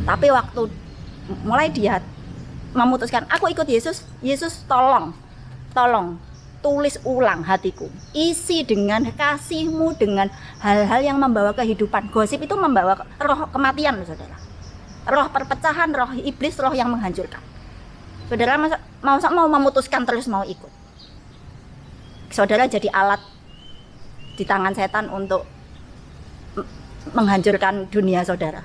Tapi waktu mulai dia memutuskan, aku ikut Yesus, Yesus tolong tulis ulang hatiku, isi dengan kasih-Mu, dengan hal-hal yang membawa kehidupan. Gosip itu membawa roh kematian, saudara, roh perpecahan, roh iblis, roh yang menghancurkan. Saudara mau memutuskan terus mau ikut, saudara jadi alat di tangan setan untuk menghancurkan dunia saudara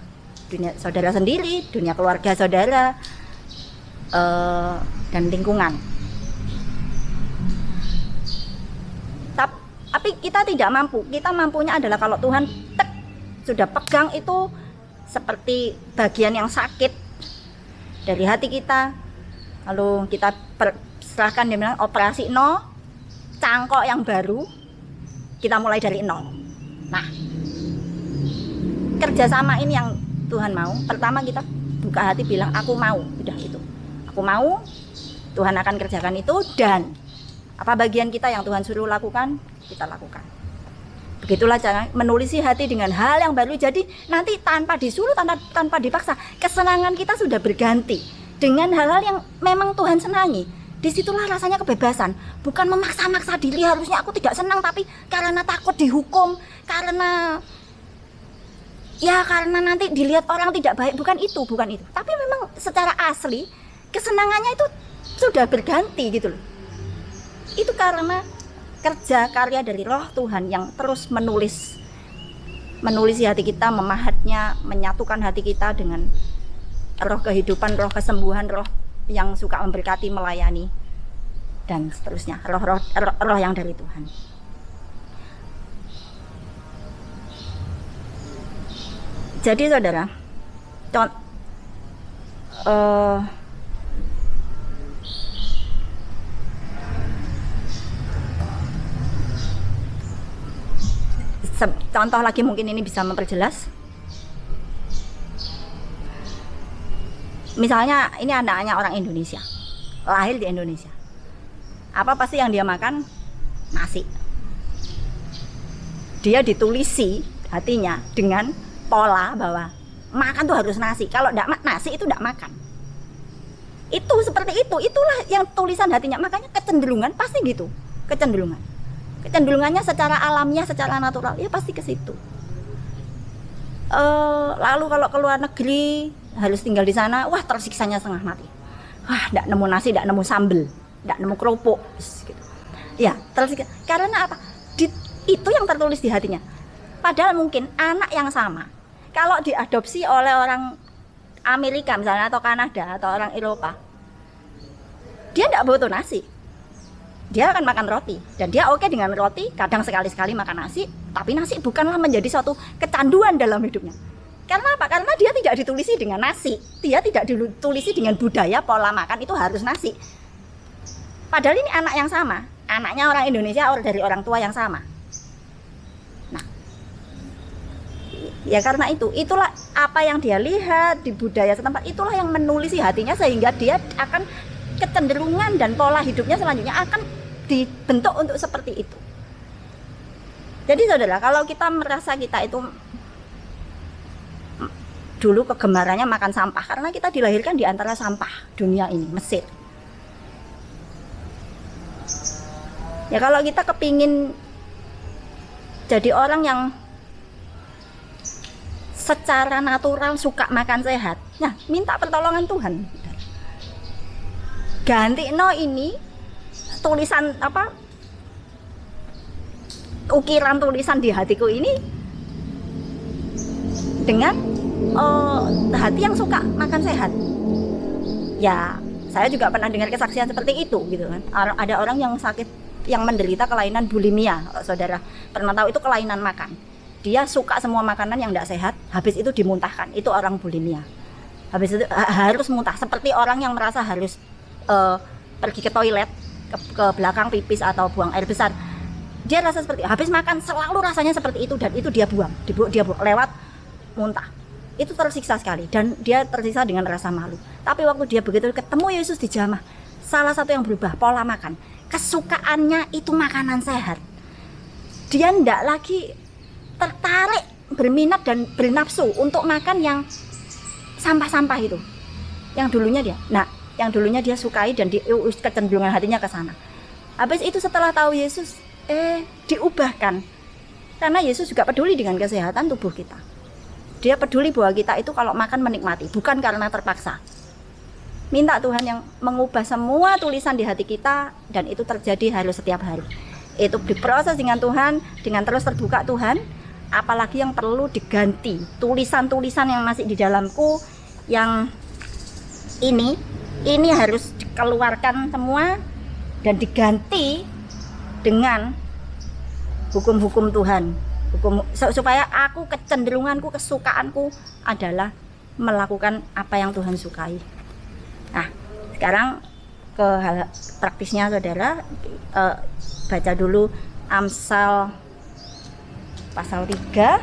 sendiri, dunia keluarga saudara, dan lingkungan. Tapi kita tidak mampu. Kita mampunya adalah kalau Tuhan sudah pegang itu seperti bagian yang sakit dari hati kita, lalu kita serahkan, dia bilang operasi no, cangkok yang baru, kita mulai dari nol. Nah, kerjasama ini yang Tuhan mau. Pertama kita buka hati, bilang aku mau, udah itu, aku mau, Tuhan akan kerjakan itu, dan apa bagian kita yang Tuhan suruh lakukan, kita lakukan. Begitulah cara menulisi hati dengan hal yang baru. Jadi nanti tanpa disuruh, tanpa dipaksa, kesenangan kita sudah berganti dengan hal-hal yang memang Tuhan senangi. Disitulah rasanya kebebasan, bukan memaksa-maksa diri. Harusnya aku tidak senang, tapi karena takut dihukum, karena nanti dilihat orang tidak baik. Bukan itu. Tapi memang secara asli kesenangannya itu sudah berganti gitu loh. Itu karena kerja karya dari Roh Tuhan yang terus menulisi hati kita, memahatnya, menyatukan hati kita dengan roh kehidupan, roh kesembuhan, roh yang suka memberkati, melayani, dan seterusnya, roh yang dari Tuhan. Jadi saudara, contoh lagi mungkin ini bisa memperjelas. Misalnya ini anaknya orang Indonesia, lahir di Indonesia. Apa pasti yang dia makan? Nasi. Dia ditulisi hatinya dengan pola bahwa makan tuh harus nasi. Kalau enggak nasi itu enggak makan. Itu seperti itu. Itulah yang tulisan hatinya. Makanya kecenderungan pasti gitu. Kecenderungannya secara alamiah, secara natural, ya pasti ke situ. Lalu kalau ke luar negeri harus tinggal di sana, wah tersiksanya setengah mati. Wah, enggak nemu nasi, enggak nemu sambel, enggak nemu kerupuk, gitu. Ya, tersiksa. Karena apa? Itu yang tertulis di hatinya. Padahal mungkin anak yang sama, kalau diadopsi oleh orang Amerika misalnya, atau Kanada, atau orang Eropa, dia enggak butuh nasi. Dia akan makan roti, dan dia oke dengan roti, kadang sekali-sekali makan nasi, tapi nasi bukanlah menjadi suatu kecanduan dalam hidupnya. Karena apa? Karena dia tidak ditulisi dengan nasi, dia tidak ditulisi dengan budaya pola makan itu harus nasi. Padahal ini anak yang sama, anaknya orang Indonesia dari orang tua yang sama. Nah, ya karena itulah apa yang dia lihat di budaya setempat, itulah yang menulisi hatinya, sehingga dia akan kecenderungan dan pola hidupnya selanjutnya akan dibentuk untuk seperti itu. Jadi saudara, kalau kita merasa kita itu dulu kegemarannya makan sampah, karena kita dilahirkan di antara sampah dunia ini, Mesir. Ya kalau kita kepingin jadi orang yang secara natural suka makan sehat, nah minta pertolongan Tuhan. Ganti ini tulisan apa, ukiran tulisan di hatiku ini dengan hati yang suka makan sehat. Ya saya juga pernah dengar kesaksian seperti itu gitu kan. Ada orang yang sakit, yang menderita kelainan bulimia, saudara pernah tahu itu kelainan makan. Dia suka semua makanan yang tidak sehat, habis itu dimuntahkan. Itu orang bulimia. Habis itu harus muntah, seperti orang yang merasa harus pergi ke toilet, ke belakang pipis atau buang air besar. Dia rasa seperti habis makan selalu rasanya seperti itu, dan itu dia buang lewat muntah. Itu tersiksa sekali, dan dia tersiksa dengan rasa malu. Tapi waktu dia begitu ketemu Yesus di jamah, salah satu yang berubah pola makan. Kesukaannya itu makanan sehat. Dia ndak lagi tertarik, berminat dan bernafsu untuk makan yang sampah-sampah itu. Yang dulunya dia sukai dan kecenderungan hatinya ke sana. Habis itu setelah tahu Yesus, diubahkan. Karena Yesus juga peduli dengan kesehatan tubuh kita. Dia peduli bahwa kita itu kalau makan menikmati, bukan karena terpaksa. Minta Tuhan yang mengubah semua tulisan di hati kita, dan itu terjadi harus setiap hari. Itu diproses dengan Tuhan, dengan terus terbuka Tuhan. Apalagi yang perlu diganti, tulisan-tulisan yang masih di dalamku, yang ini harus dikeluarkan semua dan diganti dengan hukum-hukum Tuhan, supaya aku kecenderunganku, kesukaanku adalah melakukan apa yang Tuhan sukai. Nah, sekarang ke hal praktisnya saudara, baca dulu Amsal pasal 3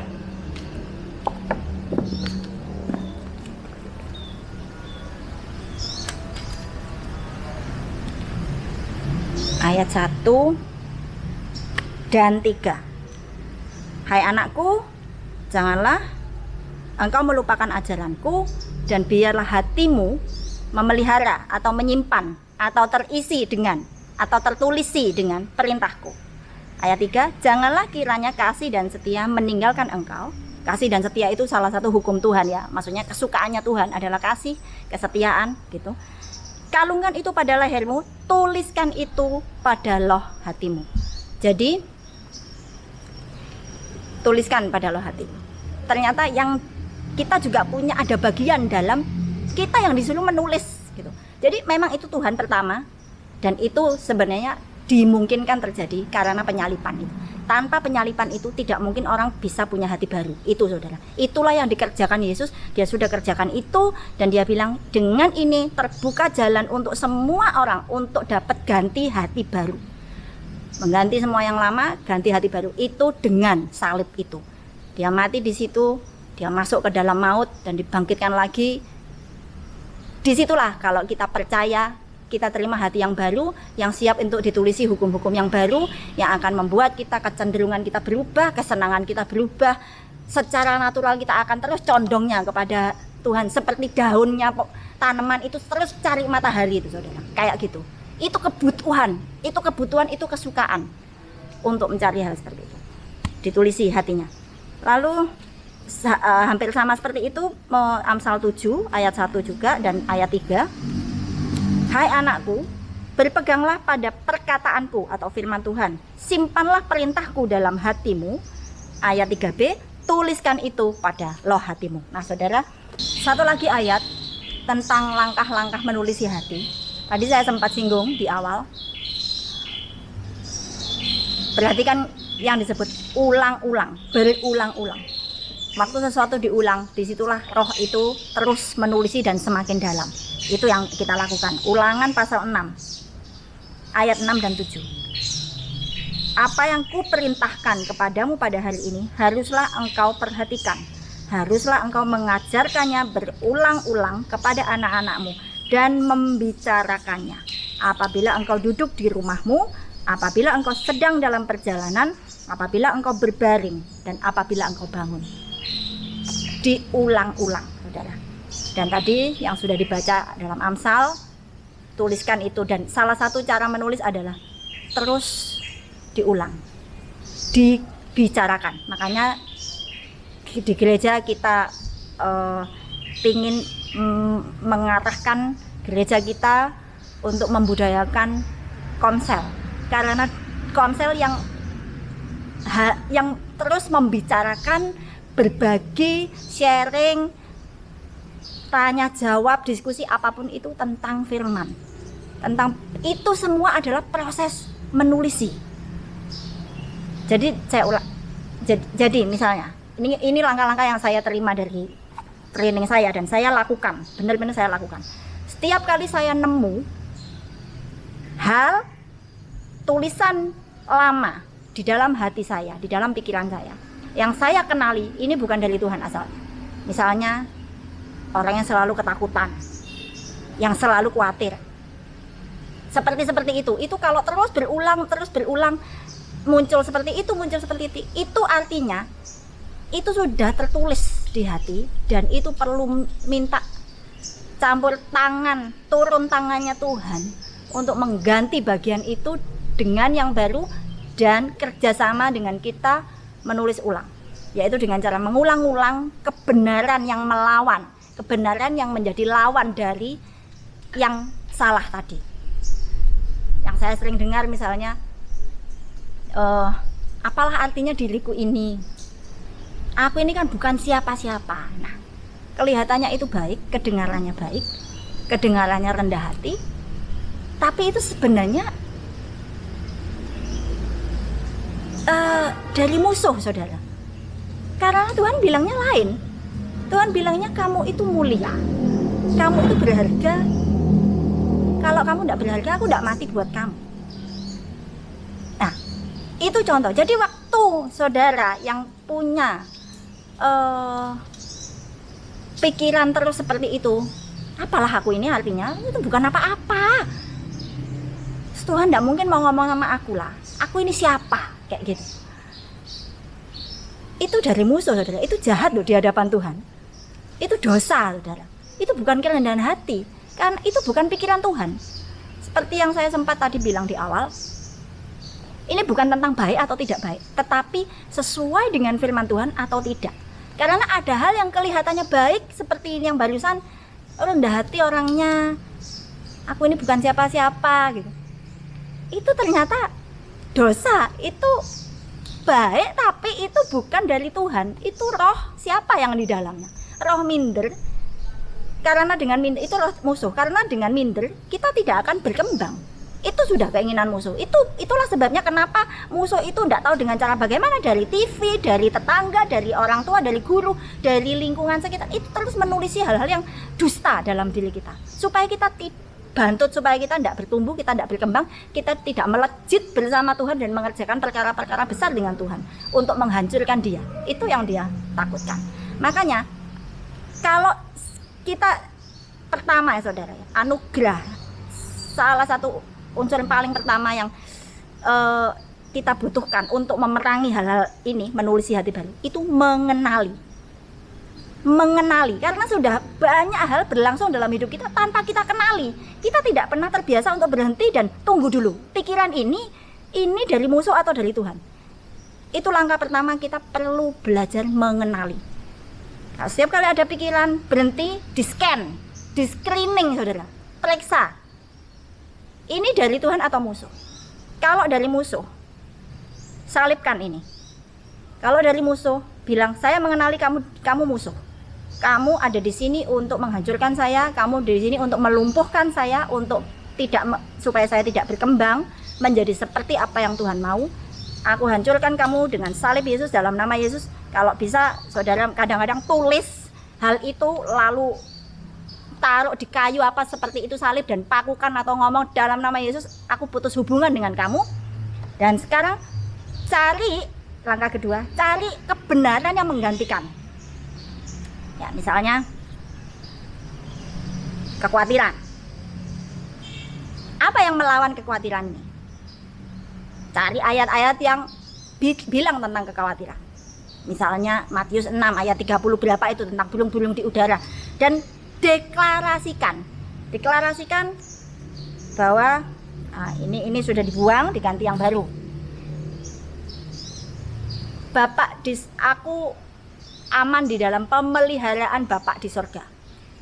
ayat 1 dan 3. Hai anakku, janganlah engkau melupakan ajaranku, dan biarlah hatimu memelihara atau menyimpan atau terisi dengan atau tertulisi dengan perintahku. Ayat 3, janganlah kiranya kasih dan setia meninggalkan engkau. Kasih dan setia itu salah satu hukum Tuhan ya, maksudnya kesukaannya Tuhan adalah kasih, kesetiaan gitu. Kalungkan itu pada lehermu, tuliskan itu pada loh hatimu. Jadi tuliskan pada loh hatimu. Ternyata yang kita juga punya ada bagian dalam kita yang disuruh menulis gitu. Jadi memang itu Tuhan pertama, dan itu sebenarnya dimungkinkan terjadi karena penyalipan itu. Tanpa penyalipan itu tidak mungkin orang bisa punya hati baru. Itu saudara, itulah yang dikerjakan Yesus. Dia sudah kerjakan itu, dan dia bilang dengan ini terbuka jalan untuk semua orang untuk dapat ganti hati baru, mengganti semua yang lama, ganti hati baru. Itu dengan salib itu. Dia mati di situ, dia masuk ke dalam maut dan dibangkitkan lagi. Disitulah kalau kita percaya, kita terima hati yang baru, yang siap untuk ditulisi hukum-hukum yang baru, yang akan membuat kita kecenderungan kita berubah, kesenangan kita berubah. Secara natural kita akan terus condongnya kepada Tuhan, seperti daunnya tanaman itu terus cari matahari itu saudara, kayak gitu. Itu kebutuhan, itu kesukaan untuk mencari hal seperti itu. Ditulisi hatinya. Lalu hampir sama seperti itu Amsal 7 ayat 1 juga dan ayat 3. Hai anakku, berpeganglah pada perkataanku atau firman Tuhan. Simpanlah perintahku dalam hatimu. Ayat 3b, tuliskan itu pada loh hatimu. Nah saudara, satu lagi ayat tentang langkah-langkah menulisi hati. Tadi saya sempat singgung di awal. Perhatikan yang disebut ulang-ulang, berulang-ulang. Waktu sesuatu diulang, disitulah roh itu terus menulisi dan semakin dalam. Itu yang kita lakukan. Ulangan pasal 6 ayat 6 dan 7. Apa yang kuperintahkan kepadamu pada hari ini haruslah engkau perhatikan. Haruslah engkau mengajarkannya berulang-ulang kepada anak-anakmu dan membicarakannya. Apabila engkau duduk di rumahmu, apabila engkau sedang dalam perjalanan, apabila engkau berbaring, dan apabila engkau bangun. Diulang-ulang, saudara. Dan tadi yang sudah dibaca dalam Amsal, tuliskan itu. Dan salah satu cara menulis adalah terus diulang, dibicarakan. Makanya di gereja kita ingin mengarahkan gereja kita untuk membudayakan konsel. Karena konsel yang terus membicarakan, berbagi, sharing, tanya jawab, diskusi apapun itu tentang firman. Tentang itu semua adalah proses menulisi. Jadi saya ulang. Jadi misalnya, ini langkah-langkah yang saya terima dari training saya dan saya lakukan, benar-benar saya lakukan. Setiap kali saya nemu hal tulisan lama di dalam hati saya, di dalam pikiran saya, yang saya kenali ini bukan dari Tuhan asalnya. Misalnya orang yang selalu ketakutan, yang selalu khawatir, seperti itu kalau terus berulang muncul seperti itu artinya itu sudah tertulis di hati dan itu perlu minta campur tangan, turun tangannya Tuhan untuk mengganti bagian itu dengan yang baru dan kerjasama dengan kita menulis ulang, yaitu dengan cara mengulang-ulang kebenaran yang melawan, kebenaran yang menjadi lawan dari yang salah tadi. Yang saya sering dengar misalnya, apalah artinya diriku ini, aku ini kan bukan siapa-siapa. Nah, kelihatannya itu baik, kedengarannya rendah hati, tapi itu sebenarnya dari musuh, saudara. Karena Tuhan bilangnya lain. Tuhan bilangnya kamu itu mulia, kamu itu berharga. Kalau kamu tidak berharga, aku tidak mati buat kamu. Nah, itu contoh. Jadi waktu saudara yang punya pikiran terus seperti itu, apalah aku ini, artinya itu bukan apa-apa. Tuhan tidak mungkin mau ngomong sama aku lah, aku ini siapa, kayak gitu. Itu dari musuh, saudara. Itu jahat loh di hadapan Tuhan. Itu dosa, saudara. Itu bukan kerendahan hati, kan itu bukan pikiran Tuhan. Seperti yang saya sempat tadi bilang di awal, ini bukan tentang baik atau tidak baik, tetapi sesuai dengan firman Tuhan atau tidak. Karena ada hal yang kelihatannya baik, seperti yang barusan, rendah hati orangnya, aku ini bukan siapa-siapa gitu. Itu ternyata dosa, itu baik tapi itu bukan dari Tuhan. Itu roh siapa yang di dalamnya? Roh minder. Karena dengan minder itu roh musuh. Karena dengan minder kita tidak akan berkembang. Itu sudah keinginan musuh. Itulah sebabnya kenapa musuh itu tidak tahu dengan cara bagaimana, dari TV, dari tetangga, dari orang tua, dari guru, dari lingkungan sekitar, itu terus menulisi hal-hal yang dusta dalam diri kita, supaya kita bantut, supaya kita tidak bertumbuh, kita tidak berkembang, kita tidak melejit bersama Tuhan dan mengerjakan perkara-perkara besar dengan Tuhan untuk menghancurkan dia. Itu yang dia takutkan. Makanya kalau kita pertama ya saudara, anugerah, salah satu unsur yang paling pertama yang kita butuhkan untuk memerangi hal-hal ini, menulisi hati baru, itu mengenali. Karena sudah banyak hal berlangsung dalam hidup kita tanpa kita kenali. Kita tidak pernah terbiasa untuk berhenti dan tunggu dulu, pikiran ini dari musuh atau dari Tuhan. Itu langkah pertama, kita perlu belajar mengenali. Nah, setiap kali ada pikiran, berhenti, di-scan, di-screening, saudara, periksa, ini dari Tuhan atau musuh. Kalau dari musuh, salibkan ini. Kalau dari musuh, bilang, saya mengenali kamu musuh. Kamu ada di sini untuk menghancurkan saya, kamu di sini untuk melumpuhkan saya, untuk supaya saya tidak berkembang menjadi seperti apa yang Tuhan mau. Aku hancurkan kamu dengan salib Yesus, dalam nama Yesus. Kalau bisa, saudara kadang-kadang tulis hal itu, lalu taruh di kayu apa seperti itu salib, dan pakukan atau ngomong, dalam nama Yesus aku putus hubungan dengan kamu. Dan sekarang cari langkah kedua, cari kebenaran yang menggantikan. Ya, misalnya kekhawatiran. Apa yang melawan kekhawatiran ini? Cari ayat-ayat yang bilang tentang kekhawatiran. Misalnya Matius 6 ayat 30 berapa itu, tentang burung-burung di udara. Dan deklarasikan bahwa ini sudah dibuang, diganti yang baru. Aku aman di dalam pemeliharaan Bapak di surga.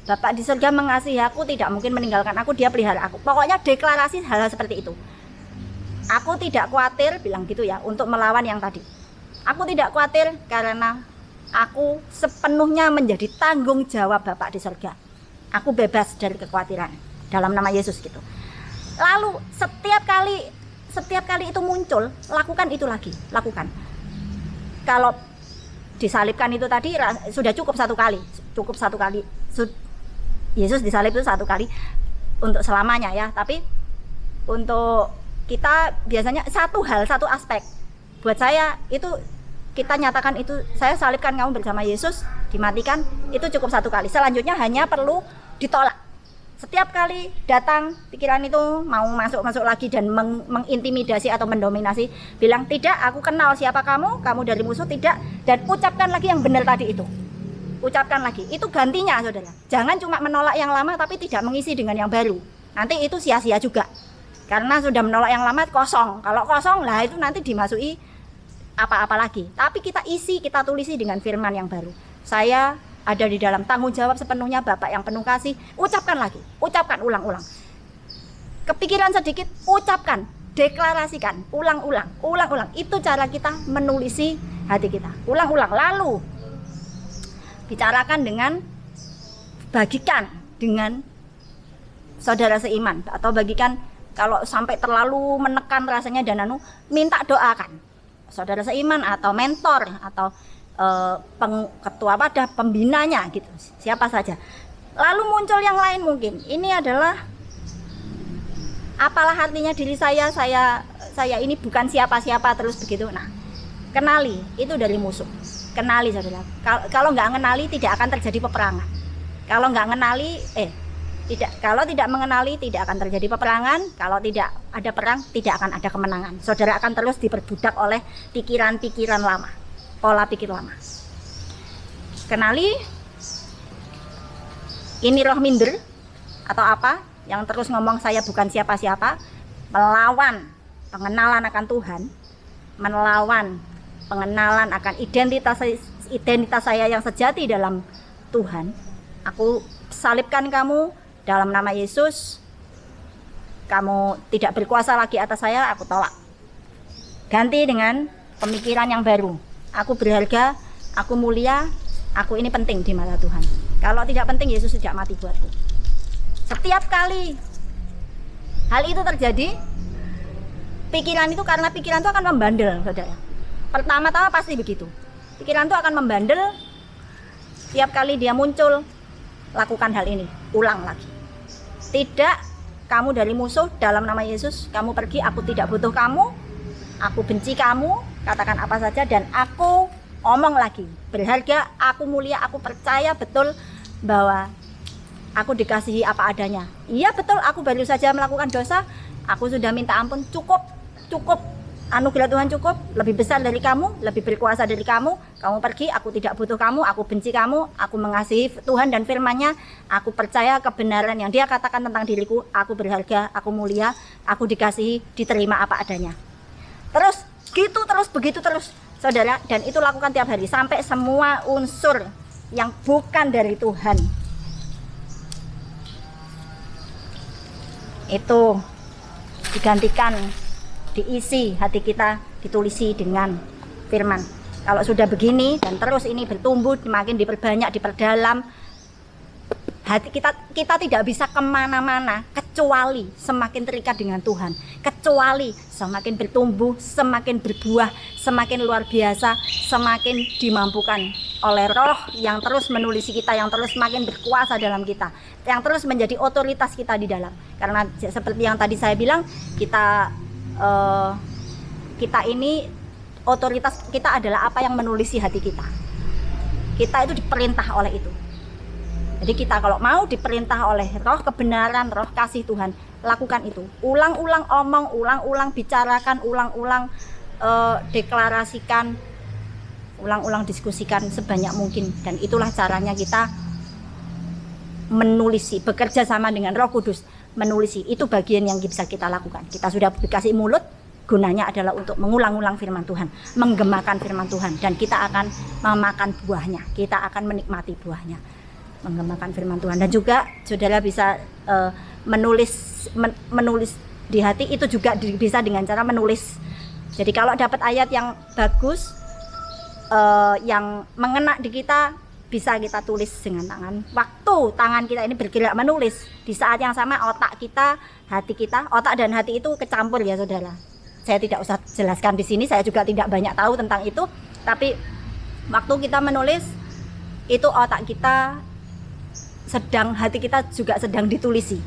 Bapak di surga mengasihi aku, tidak mungkin meninggalkan aku, dia pelihara aku. Pokoknya deklarasi hal-hal seperti itu. Aku tidak khawatir, bilang gitu ya, untuk melawan yang tadi. Aku tidak khawatir karena aku sepenuhnya menjadi tanggung jawab Bapak di surga. Aku bebas dari kekhawatiran, dalam nama Yesus gitu. Lalu setiap kali itu muncul, lakukan itu lagi, lakukan. Kalau disalibkan itu tadi sudah cukup satu kali. Yesus disalib itu satu kali untuk selamanya ya. Tapi untuk kita biasanya satu aspek. Buat saya itu, kita nyatakan itu, saya salibkan kamu bersama Yesus, dimatikan, itu cukup satu kali. Selanjutnya hanya perlu ditolak. Setiap kali datang pikiran itu mau masuk lagi dan mengintimidasi atau mendominasi, bilang, tidak, aku kenal siapa kamu dari musuh, tidak, dan ucapkan lagi yang benar tadi itu. ucapkan lagi. Itu gantinya saudara. Jangan cuma menolak yang lama tapi tidak mengisi dengan yang baru. Nanti itu sia-sia juga. Karena sudah menolak yang lama kosong. Kalau kosong lah itu nanti dimasuki apa-apa lagi. Tapi kita isi, kita tulisi dengan firman yang baru. Saya ada di dalam tanggung jawab sepenuhnya Bapak yang penuh kasih. Ucapkan lagi, ucapkan ulang-ulang. Kepikiran sedikit, ucapkan, deklarasikan, ulang-ulang, ulang-ulang. Itu cara kita menulisi hati kita. Ulang-ulang, lalu bicarakan bagikan dengan saudara seiman atau bagikan. Kalau sampai terlalu menekan rasanya dan minta doakan saudara seiman atau mentor atau ketua wadah, pembinanya gitu, siapa saja. Lalu muncul yang lain mungkin. Ini adalah apalah artinya diri saya ini bukan siapa-siapa terus begitu. Nah, kenali itu dari musuh. Kenali saudara. Kalau nggak mengenali tidak akan terjadi peperangan. Kalau nggak mengenali kalau tidak mengenali tidak akan terjadi peperangan. Kalau tidak ada perang tidak akan ada kemenangan. Saudara akan terus diperbudak oleh pikiran-pikiran lama, pola pikir lama. Kenali ini roh minder atau apa yang terus ngomong saya bukan siapa-siapa, melawan pengenalan akan Tuhan, melawan pengenalan akan identitas saya yang sejati dalam Tuhan. Aku salibkan kamu dalam nama Yesus. Kamu tidak berkuasa lagi atas saya, aku tolak. Ganti dengan pemikiran yang baru. Aku berharga, aku mulia, aku ini penting di mata Tuhan. Kalau tidak penting, Yesus tidak mati buatku. Setiap kali hal itu terjadi, pikiran itu, karena pikiran itu akan membandel, saudara. Pertama-tama pasti begitu. Pikiran itu akan membandel. Setiap kali dia muncul, lakukan hal ini, ulang lagi. Tidak, kamu dari musuh, dalam nama Yesus, kamu pergi, aku tidak butuh kamu, aku benci kamu, katakan apa saja, dan aku omong lagi, berharga, aku mulia, aku percaya betul bahwa aku dikasihi apa adanya. Iya betul, aku baru saja melakukan dosa, aku sudah minta ampun, cukup, anugerah Tuhan cukup, lebih besar dari kamu, lebih berkuasa dari kamu pergi, aku tidak butuh kamu, aku benci kamu, aku mengasihi Tuhan dan firman-Nya, aku percaya kebenaran yang Dia katakan tentang diriku, aku berharga, aku mulia, aku dikasihi, diterima apa adanya. Terus, gitu terus, begitu terus, saudara, dan itu lakukan tiap hari, sampai semua unsur yang bukan dari Tuhan itu digantikan, diisi hati kita, ditulisi dengan firman. Kalau sudah begini dan terus ini bertumbuh, makin diperbanyak, diperdalam, hati kita tidak bisa kemana-mana kecuali semakin terikat dengan Tuhan, kecuali semakin bertumbuh, semakin berbuah, semakin luar biasa, semakin dimampukan oleh Roh yang terus menulisi kita, yang terus semakin berkuasa dalam kita, yang terus menjadi otoritas kita di dalam. Karena seperti yang tadi saya bilang, kita ini otoritas kita adalah apa yang menulisi hati kita. Kita itu diperintah oleh itu. Jadi kita kalau mau diperintah oleh roh kebenaran, roh kasih Tuhan, lakukan itu. Ulang-ulang omong, ulang-ulang bicarakan, ulang-ulang deklarasikan, ulang-ulang diskusikan sebanyak mungkin. Dan itulah caranya kita menulisi, bekerja sama dengan Roh Kudus, menulisi. Itu bagian yang bisa kita lakukan. Kita sudah dikasih mulut, gunanya adalah untuk mengulang-ulang firman Tuhan, menggemakan firman Tuhan, dan kita akan memakan buahnya, kita akan menikmati buahnya, menggemakan firman Tuhan. Dan juga saudara bisa menulis di hati, itu juga bisa dengan cara menulis. Jadi kalau dapat ayat yang bagus, yang mengena di kita, bisa kita tulis dengan tangan. Waktu tangan kita ini bergerak menulis, di saat yang sama otak kita, hati kita, otak dan hati itu kecampur ya saudara. Saya tidak usah jelaskan di sini, saya juga tidak banyak tahu tentang itu. Tapi waktu kita menulis, itu otak kita sedang, hati kita juga sedang ditulisi.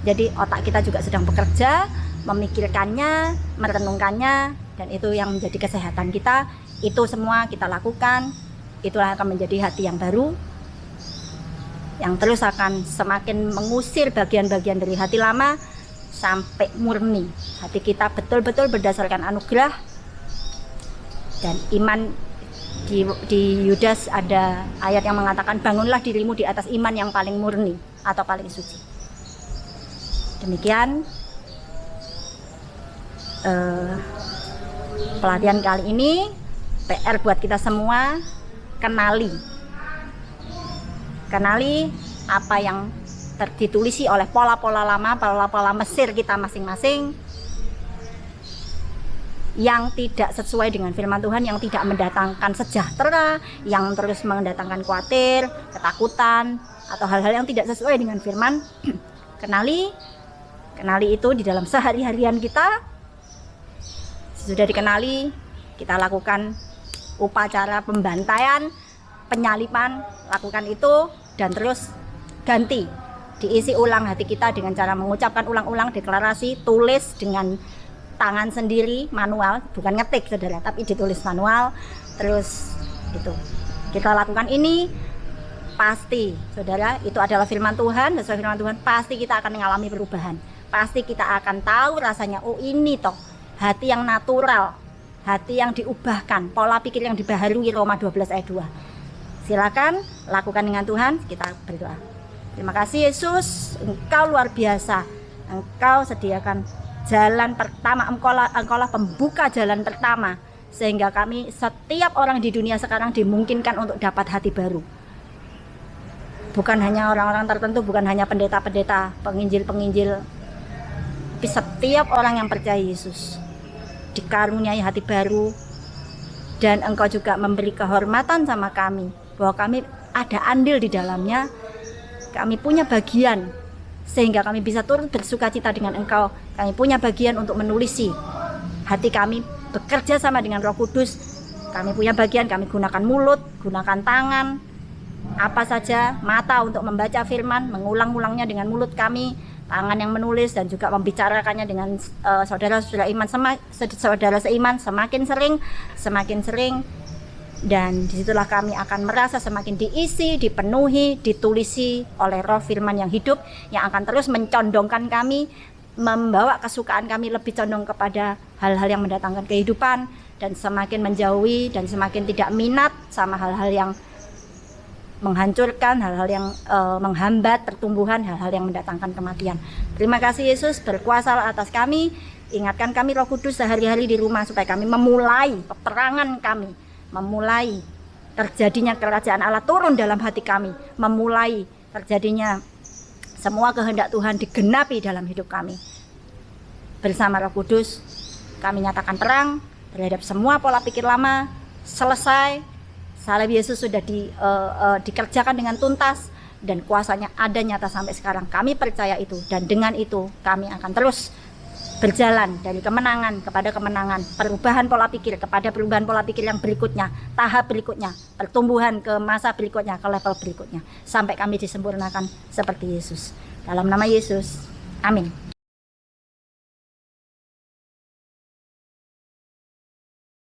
Jadi otak kita juga sedang bekerja, memikirkannya, merenungkannya, dan itu yang menjadi kesehatan kita. Itu semua kita lakukan. Itulah akan menjadi hati yang baru, yang terus akan semakin mengusir bagian-bagian dari hati lama sampai murni. Hati kita betul-betul berdasarkan anugerah dan iman Di Yudas ada ayat yang mengatakan bangunlah dirimu di atas iman yang paling murni atau paling suci. Demikian pelatihan kali ini. PR buat kita semua, kenali apa yang ditulisi oleh pola-pola lama, pola-pola Mesir kita masing-masing yang tidak sesuai dengan firman Tuhan, yang tidak mendatangkan sejahtera, yang terus mendatangkan khawatir, ketakutan, atau hal-hal yang tidak sesuai dengan firman. Kenali itu di dalam sehari-harian kita. Sudah dikenali, kita lakukan upacara pembantaian, penyalipan, lakukan itu, dan terus ganti, diisi ulang hati kita dengan cara mengucapkan ulang-ulang deklarasi, tulis dengan tangan sendiri, manual, bukan ngetik saudara, tapi ditulis manual. Terus itu kita lakukan ini, pasti saudara, itu adalah firman Tuhan. Sesuai firman Tuhan, pasti kita akan mengalami perubahan. Pasti kita akan tahu rasanya, oh ini toh hati yang natural, hati yang diubahkan, pola pikir yang dibaharui, Roma 12 ayat 2. Silakan lakukan dengan Tuhan. Kita berdoa. Terima kasih Yesus, Engkau luar biasa. Engkau sediakan jalan pertama, engkaulah pembuka jalan pertama, sehingga kami, setiap orang di dunia sekarang dimungkinkan untuk dapat hati baru. Bukan hanya orang-orang tertentu, bukan hanya pendeta-pendeta, penginjil-penginjil, tapi setiap orang yang percaya Yesus dikaruniai hati baru. Dan Engkau juga memberi kehormatan sama kami, bahwa kami ada andil di dalamnya, kami punya bagian, sehingga kami bisa turut bersuka cita dengan Engkau. Kami punya bagian untuk menulisi hati kami, bekerja sama dengan Roh Kudus. Kami punya bagian, kami gunakan mulut, gunakan tangan, apa saja, mata untuk membaca firman, mengulang-ulangnya dengan mulut kami, tangan yang menulis, dan juga membicarakannya dengan saudara-saudara iman, saudara seiman, semakin sering. Dan disitulah kami akan merasa semakin diisi, dipenuhi, ditulisi oleh roh firman yang hidup, yang akan terus mencondongkan kami, membawa kesukaan kami lebih condong kepada hal-hal yang mendatangkan kehidupan, dan semakin menjauhi dan semakin tidak minat sama hal-hal yang menghancurkan, hal-hal yang menghambat pertumbuhan, hal-hal yang mendatangkan kematian. Terima kasih Yesus, berkuasa atas kami. Ingatkan kami Roh Kudus sehari-hari di rumah, supaya kami memulai peperangan kami, memulai terjadinya kerajaan Allah turun dalam hati kami, memulai terjadinya semua kehendak Tuhan digenapi dalam hidup kami. Bersama Roh Kudus kami nyatakan terang terhadap semua pola pikir lama, selesai. Salib Yesus sudah dikerjakan dengan tuntas, dan kuasanya ada nyata sampai sekarang. Kami percaya itu, dan dengan itu kami akan terus berjalan dari kemenangan kepada kemenangan, perubahan pola pikir kepada perubahan pola pikir yang berikutnya, tahap berikutnya, pertumbuhan ke masa berikutnya, ke level berikutnya, sampai kami disempurnakan seperti Yesus. Dalam nama Yesus, amin.